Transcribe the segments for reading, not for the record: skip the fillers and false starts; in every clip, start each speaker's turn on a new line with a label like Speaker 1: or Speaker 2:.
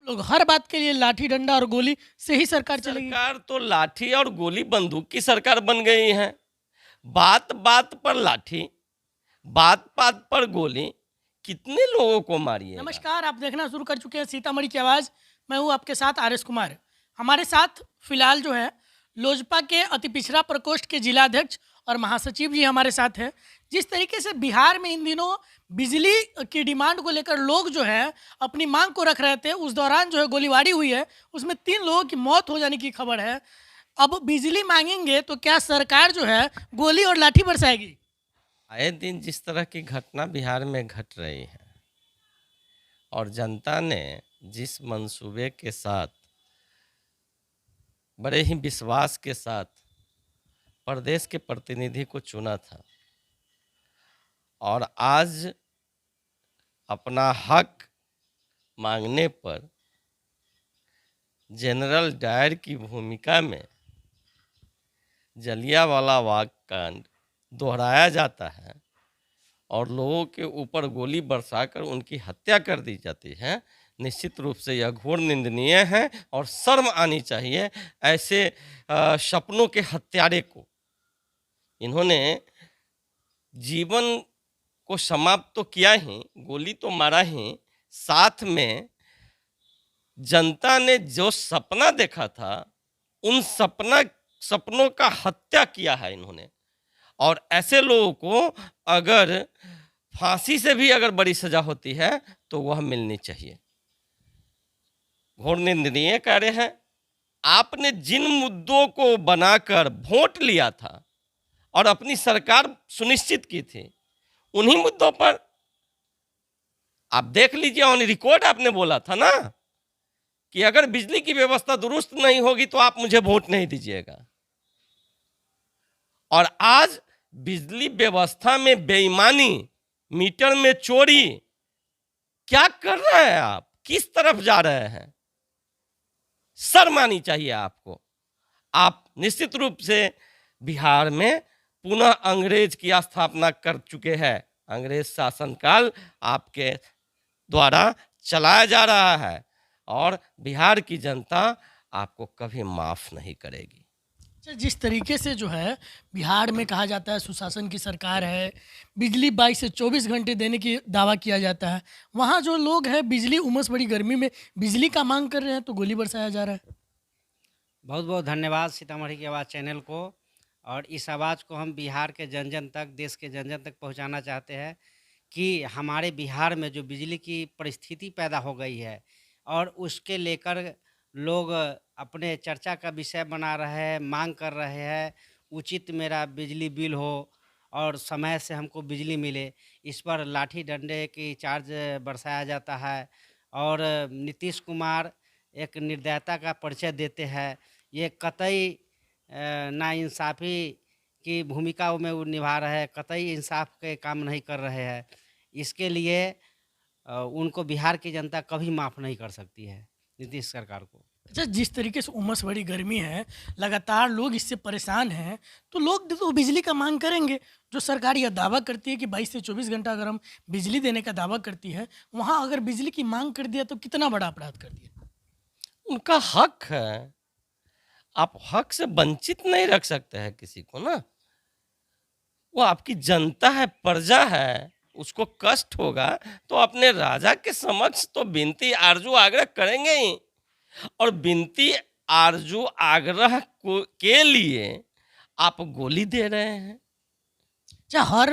Speaker 1: लोग हर बात के लिए लाठी डंडा और गोली से ही सरकार चलेगी।
Speaker 2: सरकार तो लाठी और गोली बंदूक की सरकार बन गई है। बात बात पर लाठी, बात बात पर गोली, कितने लोगों को मारिएगा।
Speaker 1: नमस्कार, आप देखना शुरू कर चुके हैं सीतामढ़ी की आवाज़। मैं हूँ आपके साथ आर एस कुमार। हमारे साथ फिलहाल जो है लोजपा के अति पिछड़ा प्रकोष्ठ के जिलाध्यक्ष और महासचिव जी हमारे साथ हैं। जिस तरीके से बिहार में इन दिनों बिजली की डिमांड को लेकर लोग जो है अपनी मांग को रख रहे थे, उस दौरान जो है गोलीबारी हुई है, उसमें 3 लोगों की मौत हो जाने की खबर है। अब बिजली मांगेंगे तो क्या सरकार जो है गोली और लाठी बरसाएगी?
Speaker 2: आए दिन जिस तरह की घटना बिहार में घट रही है और जनता ने जिस मंसूबे के साथ, बड़े ही विश्वास के साथ प्रदेश के प्रतिनिधि को चुना था और आज अपना हक मांगने पर जनरल डायर की भूमिका में जलियांवाला बाग कांड दोहराया जाता है और लोगों के ऊपर गोली बरसाकर उनकी हत्या कर दी जाती है, निश्चित रूप से यह घोर निंदनीय है और शर्म आनी चाहिए ऐसे सपनों के हत्यारे को। इन्होंने जीवन को समाप्त तो किया ही, गोली तो मारा ही, साथ में जनता ने जो सपना देखा था उन सपनों का हत्या किया है इन्होंने। और ऐसे लोगों को अगर फांसी से भी अगर बड़ी सजा होती है तो वह मिलनी चाहिए। घोर निंदनीय कार्य है। आपने जिन मुद्दों को बनाकर वोट लिया था और अपनी सरकार सुनिश्चित की थी, उन्हीं मुद्दों पर आप देख लीजिए। ऑन रिकॉर्ड आपने बोला था ना कि अगर बिजली की व्यवस्था दुरुस्त नहीं होगी तो आप मुझे वोट नहीं दीजिएगा। और आज बिजली व्यवस्था में बेईमानी, मीटर में चोरी, क्या कर रहे हैं आप? किस तरफ जा रहे हैं? शर्म आनी चाहिए आपको। आप निश्चित रूप से बिहार में पुनः अंग्रेज की स्थापना कर चुके हैं। अंग्रेज शासनकाल आपके द्वारा चलाया जा रहा है और बिहार की जनता आपको कभी माफ नहीं करेगी।
Speaker 1: जिस तरीके से जो है बिहार में कहा जाता है सुशासन की सरकार है, बिजली 22 से 24 घंटे देने की दावा किया जाता है, वहाँ जो लोग हैं बिजली उमस बड़ी गर्मी में बिजली का मांग कर रहे हैं तो गोली बरसाया जा रहा है।
Speaker 3: बहुत बहुत धन्यवाद सीतामढ़ी की आवाज़ चैनल को। और इस आवाज़ को हम बिहार के जन जन तक, देश के जन जन तक पहुंचाना चाहते हैं कि हमारे बिहार में जो बिजली की परिस्थिति पैदा हो गई है और उसके लेकर लोग अपने चर्चा का विषय बना रहे हैं, मांग कर रहे हैं उचित मेरा बिजली बिल हो और समय से हमको बिजली मिले। इस पर लाठी डंडे की चार्ज बरसाया जाता है और नीतीश कुमार एक निर्दयता का परिचय देते हैं। ये कतई नाइंसाफ़ी की भूमिका में वो निभा रहे हैं, कतई इंसाफ के काम नहीं कर रहे हैं। इसके लिए उनको बिहार की जनता कभी माफ़ नहीं कर सकती है नीतीश सरकार को।
Speaker 1: अच्छा, जिस तरीके से उमस बड़ी गर्मी है, लगातार लोग इससे परेशान हैं, तो लोग तो बिजली का मांग करेंगे। जो सरकार यह दावा करती है कि 22 से 24 घंटा अगर हम बिजली देने का दावा करती है, वहाँ अगर बिजली की मांग कर दिया तो कितना बड़ा अपराध कर दिया।
Speaker 2: उनका हक है, आप हक से वंचित नहीं रख सकते हैं किसी को ना। वो आपकी जनता है, प्रजा है, उसको कष्ट होगा तो अपने राजा के समक्ष तो विनती आरजू आग्रह करेंगे ही। और विनती आरजू आग्रह के लिए आप गोली दे रहे हैं।
Speaker 1: चाहे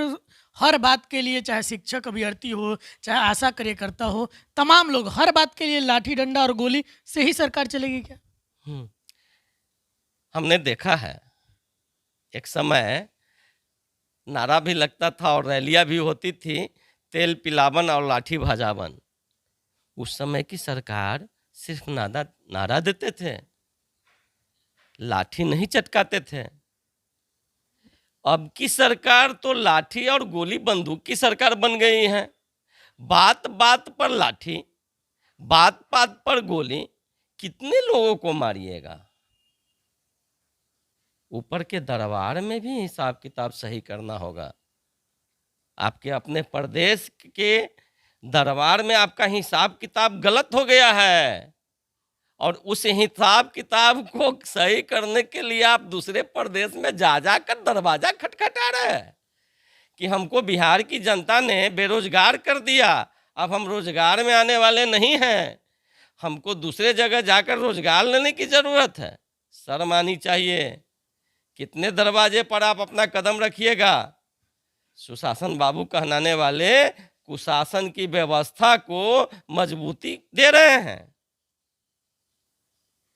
Speaker 1: हर बात के लिए, चाहे शिक्षक अभ्यर्थी हो, चाहे आशा कार्यकर्ता हो, तमाम लोग हर बात के लिए लाठी डंडा और गोली से ही सरकार चलेगी क्या?
Speaker 2: हमने देखा है एक समय नारा भी लगता था और रैलियां भी होती थी, तेल पिलावन और लाठी भजावन। उस समय की सरकार सिर्फ नारा देते थे, लाठी नहीं चटकाते थे। अब की सरकार तो लाठी और गोली बंदूक की सरकार बन गई है। बात बात पर लाठी, बात बात पर गोली, कितने लोगों को मारिएगा। ऊपर के दरबार में भी हिसाब किताब सही करना होगा। आपके अपने प्रदेश के दरबार में आपका हिसाब किताब गलत हो गया है। और उस हिसाब किताब को सही करने के लिए आप दूसरे प्रदेश में जा कर दरवाजा खटखटा रहे हैं कि हमको बिहार की जनता ने बेरोजगार कर दिया, अब हम रोजगार में आने वाले नहीं हैं, हमको दूसरे जगह जाकर रोजगार लेने की ज़रूरत है। शर्म आनी चाहिए। कितने दरवाजे पर आप अपना कदम रखिएगा। सुशासन बाबू कहलाने वाले कुशासन की व्यवस्था को मजबूती दे रहे हैं।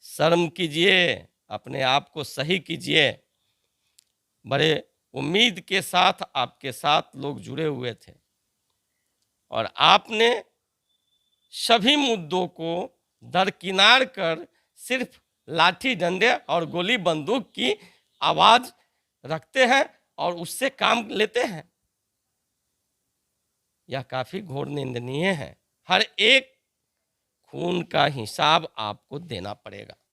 Speaker 2: शर्म कीजिए, अपने आप को सही कीजिए। बड़े उम्मीद के साथ आपके साथ लोग जुड़े हुए थे और आपने सभी मुद्दों को दरकिनार कर सिर्फ लाठी डंडे और गोली बंदूक की आवाज़ रखते हैं और उससे काम लेते हैं। यह काफ़ी घोर निंदनीय है। हर एक खून का हिसाब आपको देना पड़ेगा।